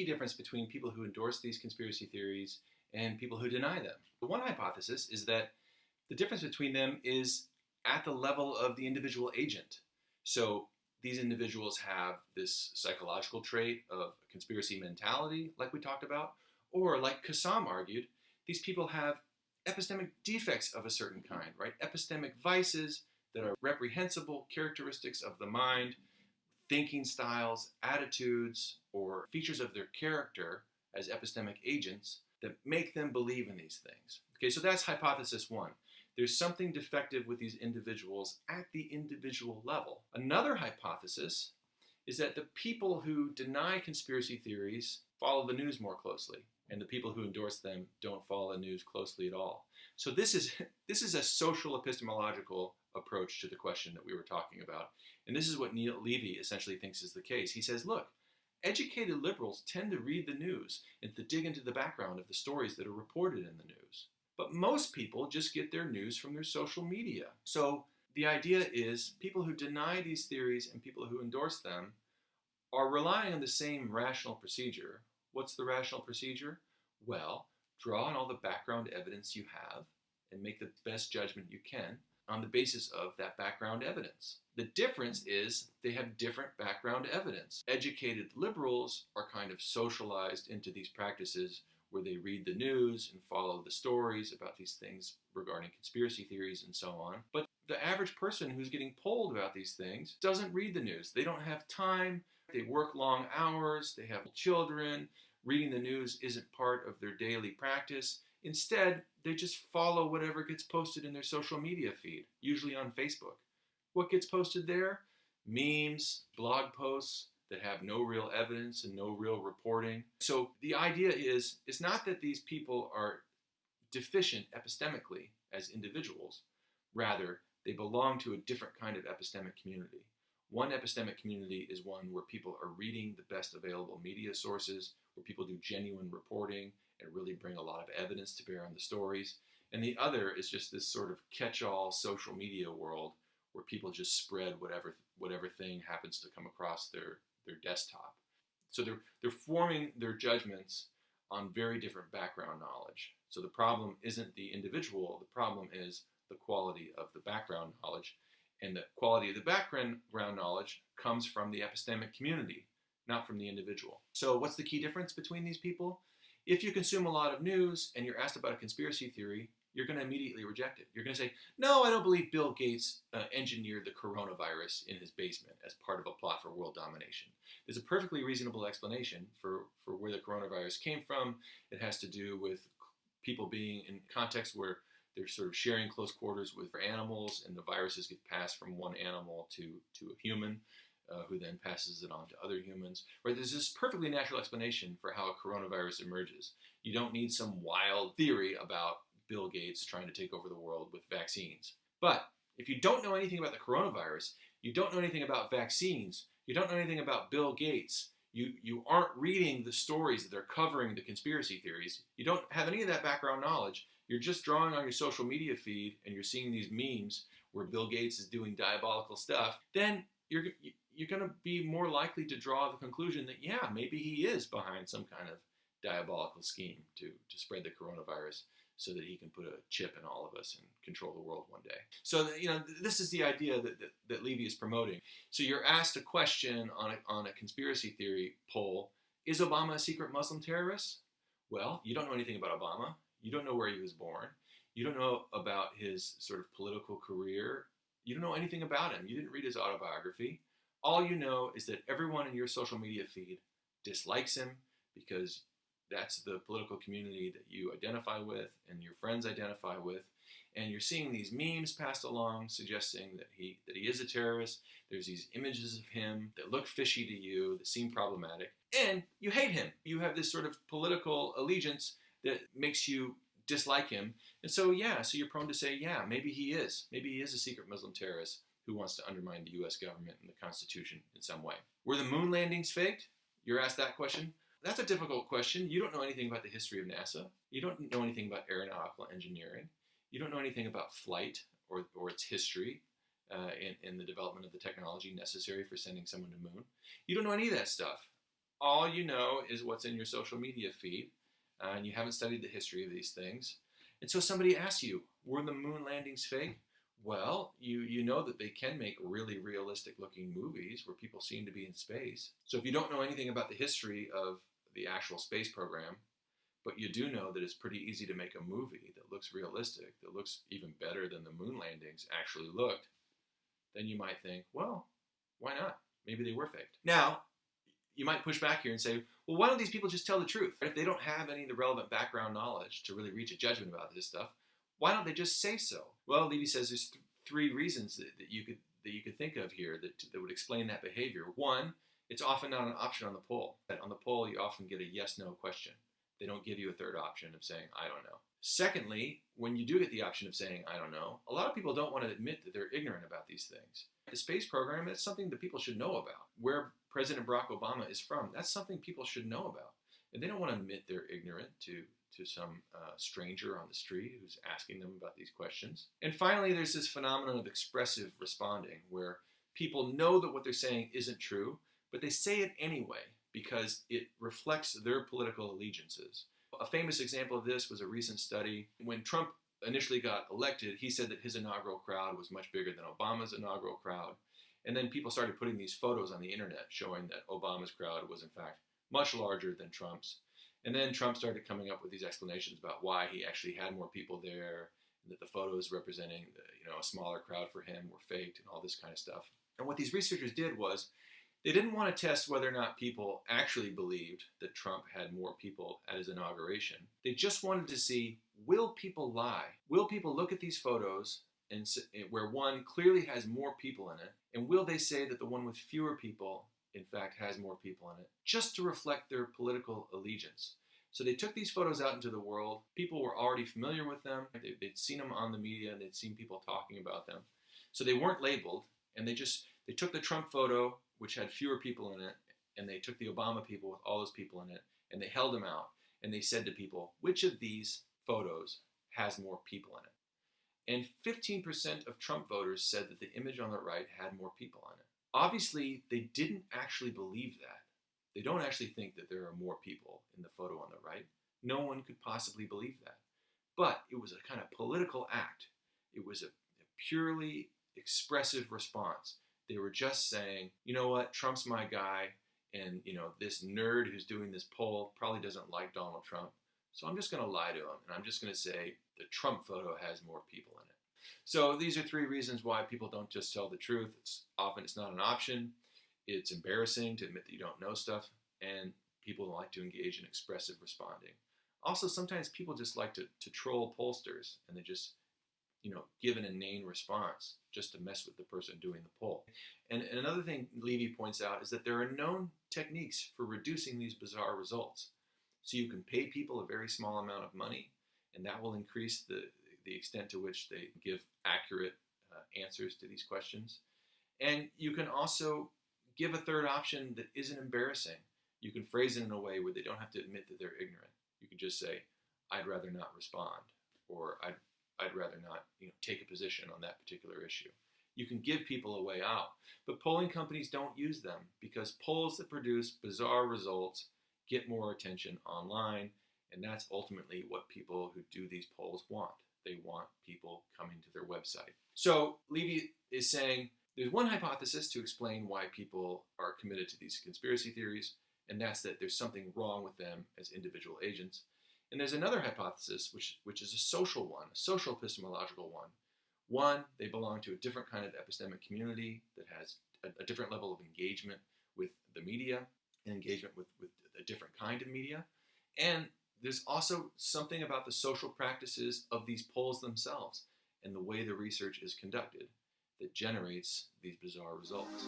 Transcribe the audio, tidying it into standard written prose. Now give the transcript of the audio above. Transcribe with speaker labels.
Speaker 1: key difference between people who endorse these conspiracy theories and people who deny them? The one hypothesis is that the difference between them is at the level of the individual agent. So these individuals have this psychological trait of conspiracy mentality, like we talked about, or like Kassam argued, these people have epistemic defects of a certain kind, right? Epistemic vices that are reprehensible characteristics of the mind, thinking styles, attitudes, or features of their character as epistemic agents that make them believe in these things. Okay, so that's hypothesis one. There's something defective with these individuals at the individual level. Another hypothesis is that the people who deny conspiracy theories follow the news more closely, and the people who endorse them don't follow the news closely at all. So this is a social epistemological approach to the question that we were talking about. And this is what Neil Levy essentially thinks is the case. He says, look, educated liberals tend to read the news and to dig into the background of the stories that are reported in the news. But most people just get their news from their social media. So the idea is people who deny these theories and people who endorse them are relying on the same rational procedure. What's the rational procedure? Well, draw on all the background evidence you have and make the best judgment you can on the basis of that background evidence. The difference is they have different background evidence. Educated liberals are kind of socialized into these practices where they read the news and follow the stories about these things regarding conspiracy theories and so on. But the average person who's getting polled about these things doesn't read the news. They don't have time. They work long hours. They have children. Reading the news isn't part of their daily practice. Instead, they just follow whatever gets posted in their social media feed, usually on Facebook. What gets posted there? Memes, blog posts that have no real evidence and no real reporting. So the idea is, it's not that these people are deficient epistemically as individuals. Rather, they belong to a different kind of epistemic community. One epistemic community is one where people are reading the best available media sources, where people do genuine reporting and really bring a lot of evidence to bear on the stories. And the other is just this sort of catch-all social media world where people just spread whatever thing happens to come across their desktop. So they're forming their judgments on very different background knowledge. So the problem isn't the individual, the problem is the quality of the background knowledge. And the quality of the background knowledge comes from the epistemic community, not from the individual. So what's the key difference between these people? If you consume a lot of news and you're asked about a conspiracy theory, you're going to immediately reject it. You're going to say, no, I don't believe Bill Gates engineered the coronavirus in his basement as part of a plot for world domination. There's a perfectly reasonable explanation for where the coronavirus came from. It has to do with people being in context where they're sort of sharing close quarters with animals, and the viruses get passed from one animal to a human, who then passes it on to other humans. Right? There's this perfectly natural explanation for how a coronavirus emerges. You don't need some wild theory about Bill Gates trying to take over the world with vaccines. But if you don't know anything about the coronavirus, you don't know anything about vaccines, you don't know anything about Bill Gates, you aren't reading the stories that are covering the conspiracy theories, you don't have any of that background knowledge, you're just drawing on your social media feed and you're seeing these memes where Bill Gates is doing diabolical stuff, then you're going to be more likely to draw the conclusion that, yeah, maybe he is behind some kind of diabolical scheme to spread the coronavirus so that he can put a chip in all of us and control the world one day. So, this is the idea that Levy is promoting. So you're asked a question on a conspiracy theory poll, is Obama a secret Muslim terrorist? Well, you don't know anything about Obama. You don't know where he was born. You don't know about his sort of political career. You don't know anything about him. You didn't read his autobiography. All you know is that everyone in your social media feed dislikes him because that's the political community that you identify with and your friends identify with. And you're seeing these memes passed along suggesting that he is a terrorist. There's these images of him that look fishy to you, that seem problematic. And you hate him. You have this sort of political allegiance that makes you dislike him. And so you're prone to say, yeah, maybe he is. Maybe he is a secret Muslim terrorist who wants to undermine the U.S. government and the Constitution in some way. Were the moon landings faked? You're asked that question. That's a difficult question. You don't know anything about the history of NASA. You don't know anything about aeronautical engineering. You don't know anything about flight or its history in the development of the technology necessary for sending someone to the moon. You don't know any of that stuff. all you know is what's in your social media feed, and you haven't studied the history of these things. And so somebody asks you, were the moon landings fake? Well, you know that they can make really realistic looking movies where people seem to be in space. So if you don't know anything about the history of the actual space program, but you do know that it's pretty easy to make a movie that looks realistic, that looks even better than the moon landings actually looked, then you might think, well, why not? Maybe they were faked. Now, you might push back here and say, well, why don't these people just tell the truth? If they don't have any of the relevant background knowledge to really reach a judgment about this stuff, why don't they just say so? Well, Levy says there's three reasons that you could think of here that would explain that behavior. One, it's often not an option on the poll. On the poll, you often get a yes/no question. They don't give you a third option of saying, I don't know. Secondly, when you do get the option of saying, I don't know, a lot of people don't want to admit that they're ignorant about these things. The space program, that's something that people should know about. Where President Barack Obama is from, that's something people should know about. And they don't want to admit they're ignorant to some stranger on the street who's asking them about these questions. And finally, there's this phenomenon of expressive responding, where people know that what they're saying isn't true, but they say it anyway because it reflects their political allegiances. A famous example of this was a recent study. When Trump initially got elected, he said that his inaugural crowd was much bigger than Obama's inaugural crowd. And then people started putting these photos on the internet showing that Obama's crowd was in fact much larger than Trump's. And then Trump started coming up with these explanations about why he actually had more people there, and that the photos representing a smaller crowd for him were faked and all this kind of stuff. And what these researchers did was they didn't want to test whether or not people actually believed that Trump had more people at his inauguration. They just wanted to see, will people lie? Will people look at these photos and where one clearly has more people in it, and will they say that the one with fewer people in fact has more people in it, just to reflect their political allegiance? So they took these photos out into the world. People were already familiar with them. They'd seen them on the media, and they'd seen people talking about them. So they weren't labeled, and they took the Trump photo, which had fewer people in it, and they took the Obama people with all those people in it, and they held them out, and they said to people, which of these photos has more people in it? And 15% of Trump voters said that the image on the right had more people on it. Obviously, they didn't actually believe that. They don't actually think that there are more people in the photo on the right. No one could possibly believe that. But it was a kind of political act. It was a purely expressive response. They were just saying, you know what, Trump's my guy, and this nerd who's doing this poll probably doesn't like Donald Trump, so I'm just going to lie to him, and I'm just going to say the Trump photo has more people in it. So these are three reasons why people don't just tell the truth. It's not an option. It's embarrassing to admit that you don't know stuff, and people like to engage in expressive responding. Also, sometimes people just like to troll pollsters, and they just give an inane response just to mess with the person doing the poll. And another thing Levy points out is that there are known techniques for reducing these bizarre results. So you can pay people a very small amount of money, and that will increase the extent to which they give accurate answers to these questions. And you can also give a third option that isn't embarrassing. You can phrase it in a way where they don't have to admit that they're ignorant. You can just say, I'd rather not respond, or I'd rather not take a position on that particular issue. You can give people a way out, but polling companies don't use them because polls that produce bizarre results get more attention online, and that's ultimately what people who do these polls want. They want people coming to their website. So Levy is saying there's one hypothesis to explain why people are committed to these conspiracy theories, and that's that there's something wrong with them as individual agents. And there's another hypothesis, which is a social one, a social epistemological one. One, they belong to a different kind of epistemic community that has a different level of engagement with the media, and engagement with a different kind of media. And there's also something about the social practices of these polls themselves and the way the research is conducted that generates these bizarre results.